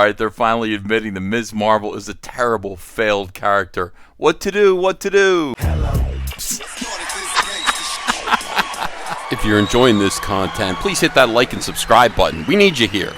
Alright, they're finally admitting that Ms. Marvel is a terrible, failed character. What to do? What to do? If you're enjoying this content, please hit that like and subscribe button. We need you here.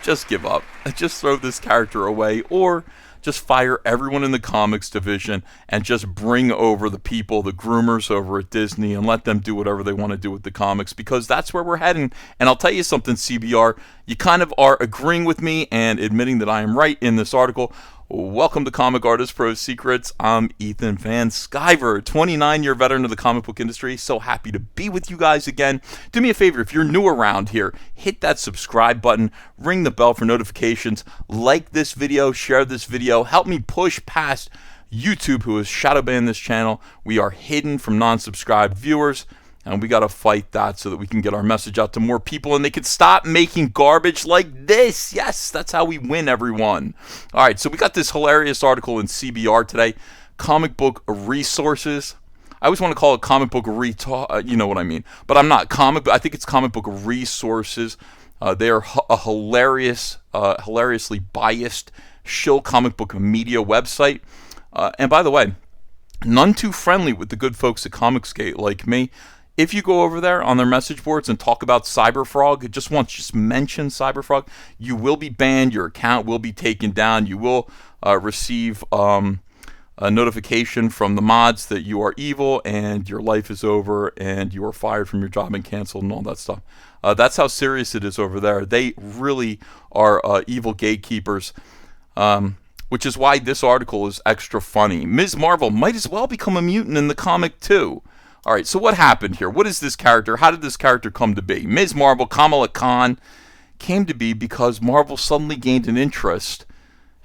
Just give up. Just throw this character away, or just fire everyone in the comics division and just bring over the people, the groomers over at Disney, and let them do whatever they want to do with the comics, because that's where we're heading. And I'll tell you something, CBR, you kind of are agreeing with me and admitting that I am right in this article. Welcome to Comic Artist Pro Secrets. I'm Ethan Van Sciver, 29-year veteran of the comic book industry. So happy to be with you guys again. Do me a favor, if you're new around here, hit that subscribe button, ring the bell for notifications, like this video, share this video, help me push past YouTube, who has shadow banned this channel. We are hidden from non-subscribed viewers, and we got to fight that so that we can get our message out to more people and they can stop making garbage like this. Yes, that's how we win, everyone. All right, so we got this hilarious article in CBR today, comic book resources. I always want to call it comic book you know what I mean. But I'm not. I think it's comic book resources. They are a hilariously biased shill comic book media website. And by the way, none too friendly with the good folks at Comicsgate like me. If you go over there on their message boards and talk about CYBERFROG, just mention CYBERFROG, you will be banned, your account will be taken down, you will receive a notification from the mods that you are evil and your life is over and you are fired from your job and canceled and all that stuff. That's how serious it is over there. They really are evil gatekeepers, which is why this article is extra funny. Ms. Marvel might as well become a mutant in the comic too. All right, so what happened here? What is this character? How did this character come to be? Ms. Marvel, Kamala Khan, came to be because Marvel suddenly gained an interest.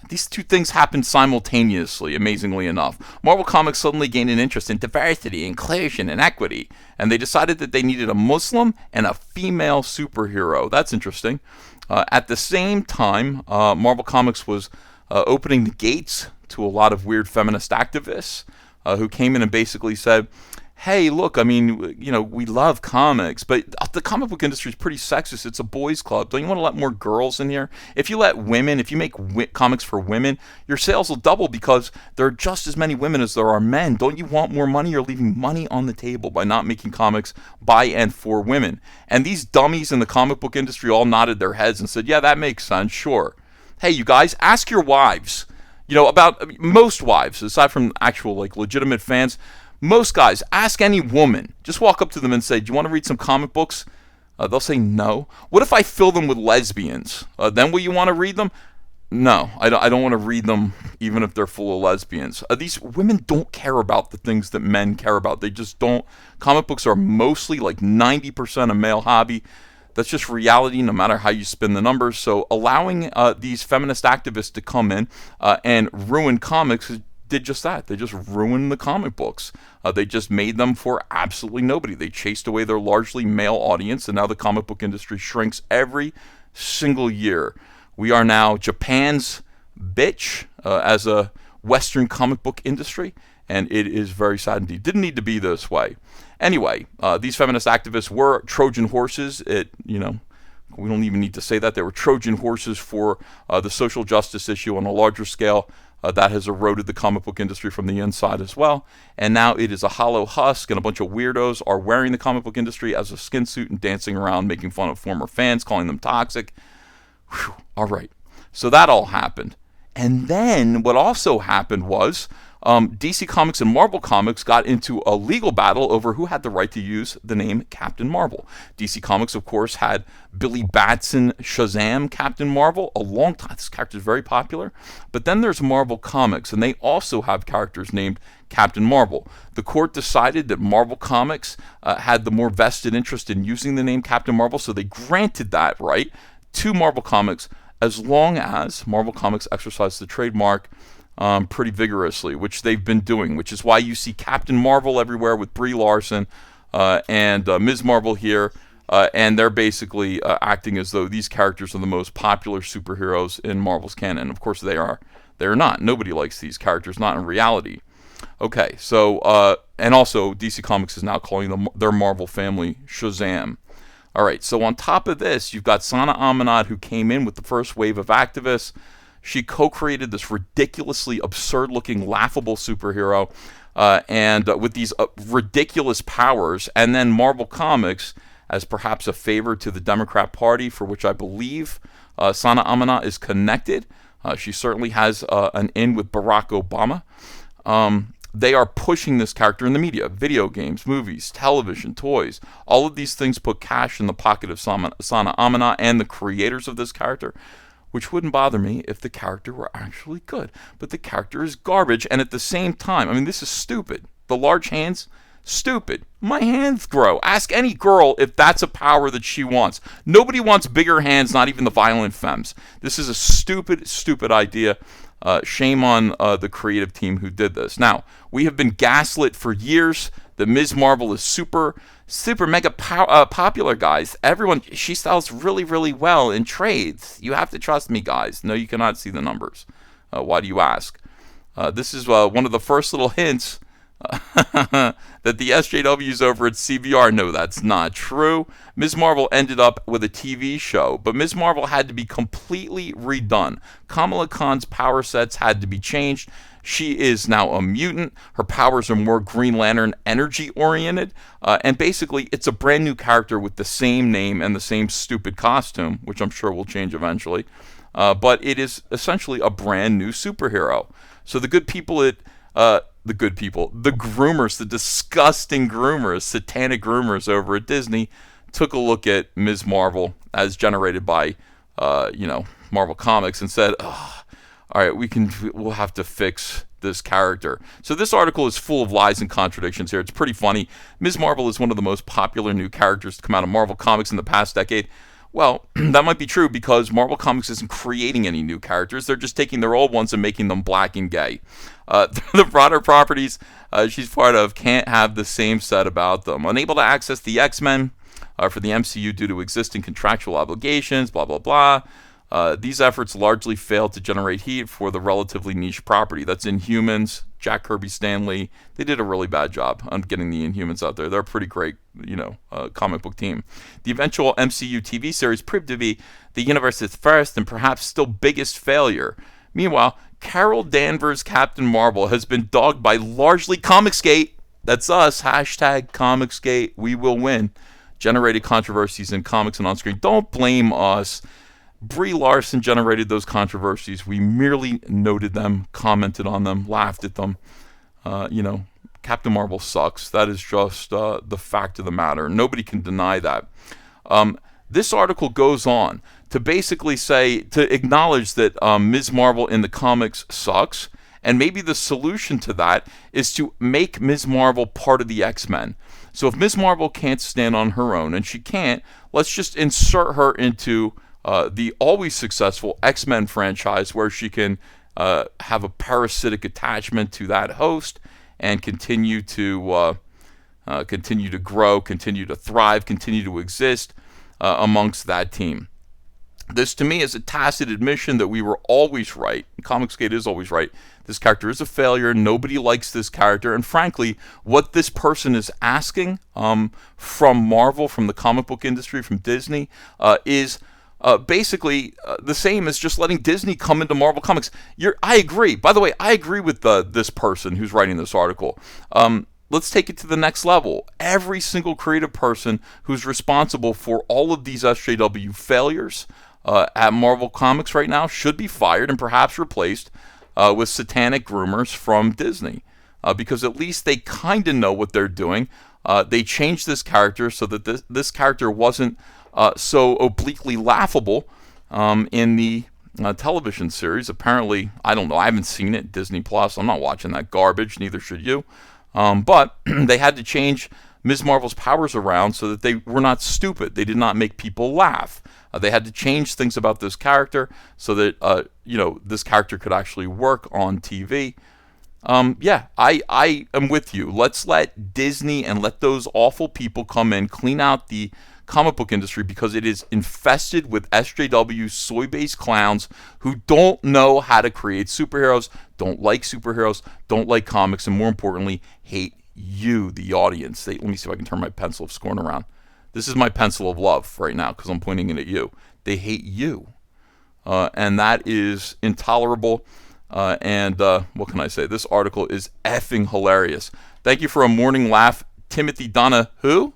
These two things happened simultaneously, amazingly enough. Marvel Comics suddenly gained an interest in diversity, inclusion, and equity, and they decided that they needed a Muslim and a female superhero. That's interesting. At the same time, Marvel Comics was opening the gates to a lot of weird feminist activists who came in and basically said, hey, look, I mean, you know, we love comics, but the comic book industry is pretty sexist. It's a boys' club. Don't you want to let more girls in here? If you make comics for women, your sales will double because there are just as many women as there are men. Don't you want more money? You're leaving money on the table by not making comics by and for women. And these dummies in the comic book industry all nodded their heads and said, yeah, that makes sense, sure. Hey, you guys, ask your wives. You know, about most wives, aside from actual, like, legitimate fans, most guys, ask any woman. Just walk up to them and say, do you want to read some comic books? They'll say no. What if I fill them with lesbians? Then will you want to read them? No, I don't want to read them even if they're full of lesbians. These women don't care about the things that men care about. They just don't. Comic books are mostly like 90% a male hobby. That's just reality no matter how you spin the numbers. So allowing these feminist activists to come in and ruin comics did just that. They just ruined the comic books. They just made them for absolutely nobody. They chased away their largely male audience, and now the comic book industry shrinks every single year. We are now Japan's bitch as a Western comic book industry, and it is very sad indeed. Didn't need to be this way. Anyway, these feminist activists were Trojan horses. We don't even need to say that. They were Trojan horses for the social justice issue on a larger scale. That has eroded the comic book industry from the inside as well. And now it is a hollow husk, and a bunch of weirdos are wearing the comic book industry as a skin suit and dancing around, making fun of former fans, calling them toxic. Whew. All right. So that all happened. And then what also happened was DC Comics and Marvel Comics got into a legal battle over who had the right to use the name Captain Marvel. DC Comics, of course, had Billy Batson Shazam Captain Marvel a long time. This character is very popular. But then there's Marvel Comics, and they also have characters named Captain Marvel. The court decided that Marvel Comics had the more vested interest in using the name Captain Marvel, so they granted that right to Marvel Comics as long as Marvel Comics exercised the trademark pretty vigorously, which they've been doing, which is why you see Captain Marvel everywhere with Brie Larson and Ms. Marvel here, and they're basically acting as though these characters are the most popular superheroes in Marvel's canon. Of course, they are. They're not. Nobody likes these characters, not in reality. Okay, so, and also DC Comics is now calling them their Marvel family Shazam. All right, so on top of this, you've got Sana Amanat, who came in with the first wave of activists. She co-created this ridiculously absurd-looking, laughable superhero, and with these ridiculous powers. And then Marvel Comics, as perhaps a favor to the Democrat Party, for which I believe Sana Amanat is connected. She certainly has an in with Barack Obama. They are pushing this character in the media, video games, movies, television, toys. All of these things put cash in the pocket of Sana Amanat and the creators of this character, which wouldn't bother me if the character were actually good. But the character is garbage, and at the same time, I mean, this is stupid. The large hands, stupid. My hands grow. Ask any girl if that's a power that she wants. Nobody wants bigger hands, not even the violent femmes. This is a stupid, stupid idea. Shame on the creative team who did this. Now, we have been gaslit for years that Ms. Marvel is super mega popular, guys. Everyone, she sells really, really well in trades. You have to trust me, guys. No, you cannot see the numbers. Why do you ask? This is one of the first little hints that the SJWs over at CBR know that's not true. Ms. Marvel ended up with a TV show, but Ms. Marvel had to be completely redone. Kamala Khan's power sets had to be changed. She is now a mutant. Her powers are more Green Lantern energy oriented. And basically, it's a brand new character with the same name and the same stupid costume, which I'm sure will change eventually. But it is essentially a brand new superhero. So the good people at the groomers, the disgusting groomers, satanic groomers over at Disney, took a look at Ms. Marvel as generated by, Marvel Comics and said, oh, all right, we'll have to fix this character. So this article is full of lies and contradictions here. It's pretty funny. Ms. Marvel is one of the most popular new characters to come out of Marvel Comics in the past decade. Well, that might be true because Marvel Comics isn't creating any new characters. They're just taking their old ones and making them black and gay. The broader properties she's part of can't have the same said about them. Unable to access the X-Men for the MCU due to existing contractual obligations, blah, blah, blah. These efforts largely failed to generate heat for the relatively niche property. That's Inhumans, Jack Kirby, Stan Lee. They did a really bad job on getting the Inhumans out there. They're a pretty great, comic book team. The eventual MCU TV series proved to be the universe's first and perhaps still biggest failure. Meanwhile, Carol Danvers' Captain Marvel has been dogged by largely Comicsgate. That's us. Hashtag Comicsgate. We will win. Generated controversies in comics and on screen. Don't blame us. Brie Larson generated those controversies. We merely noted them, commented on them, laughed at them. Captain Marvel sucks. That is just the fact of the matter. Nobody can deny that. This article goes on to basically to acknowledge that Ms. Marvel in the comics sucks, and maybe the solution to that is to make Ms. Marvel part of the X-Men. So if Ms. Marvel can't stand on her own, and she can't, let's just insert her into the always successful X-Men franchise where she can have a parasitic attachment to that host and continue to grow, continue to thrive, continue to exist amongst that team. This, to me, is a tacit admission that we were always right. Comicsgate is always right. This character is a failure. Nobody likes this character. And frankly, what this person is asking from Marvel, from the comic book industry, from Disney, is basically the same as just letting Disney come into Marvel Comics. I agree. By the way, I agree with this person who's writing this article. Let's take it to the next level. Every single creative person who's responsible for all of these SJW failures at Marvel Comics right now should be fired and perhaps replaced with satanic groomers from Disney. Because at least they kind of know what they're doing. They changed this character so that this character wasn't so obliquely laughable in the television series. Apparently, I don't know. I haven't seen it. Disney Plus. I'm not watching that garbage. Neither should you. But they had to change Ms. Marvel's powers around so that they were not stupid. They did not make people laugh. They had to change things about this character so that this character could actually work on TV. I am with you. Let's let Disney and let those awful people come in, clean out the comic book industry because it is infested with SJW soy-based clowns who don't know how to create superheroes, don't like superheroes, don't like comics, and more importantly, hate you, the audience. Let me see if I can turn my pencil of scorn around. This is my pencil of love right now because I'm pointing it at you. They hate you. And that is intolerable. What can I say? This article is effing hilarious. Thank you for a morning laugh, Timothy Donna. Who?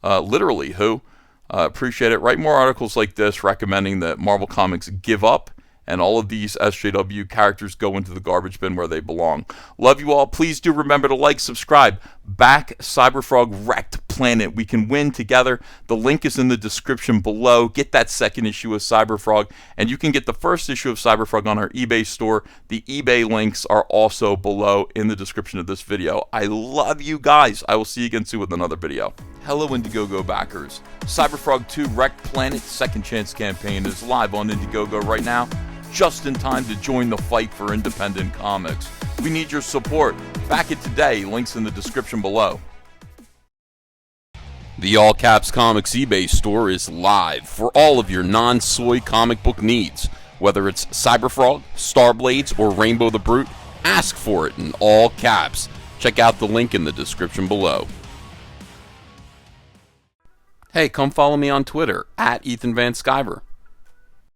Literally who? Appreciate it. Write more articles like this recommending that Marvel Comics give up and all of these SJW characters go into the garbage bin where they belong. Love you all. Please do remember to like, subscribe. Back CyberFrog wrecked planet. We can win together. The link is in the description below. Get that second issue of CyberFrog, and you can get the first issue of CyberFrog on our eBay store. The eBay links are also below in the description of this video. I love you guys. I will see you again soon with another video. Hello, Indiegogo backers. CyberFrog 2 Wrecked Planet Second Chance campaign is live on Indiegogo right now, just in time to join the fight for independent comics. We need your support. Back it today. Links in the description below. The All Caps Comics eBay store is live for all of your non-soy comic book needs. Whether it's CyberFrog, Starblades, or Rainbow the Brute, ask for it in all caps. Check out the link in the description below. Hey, come follow me on Twitter, @EthanVanSkyver.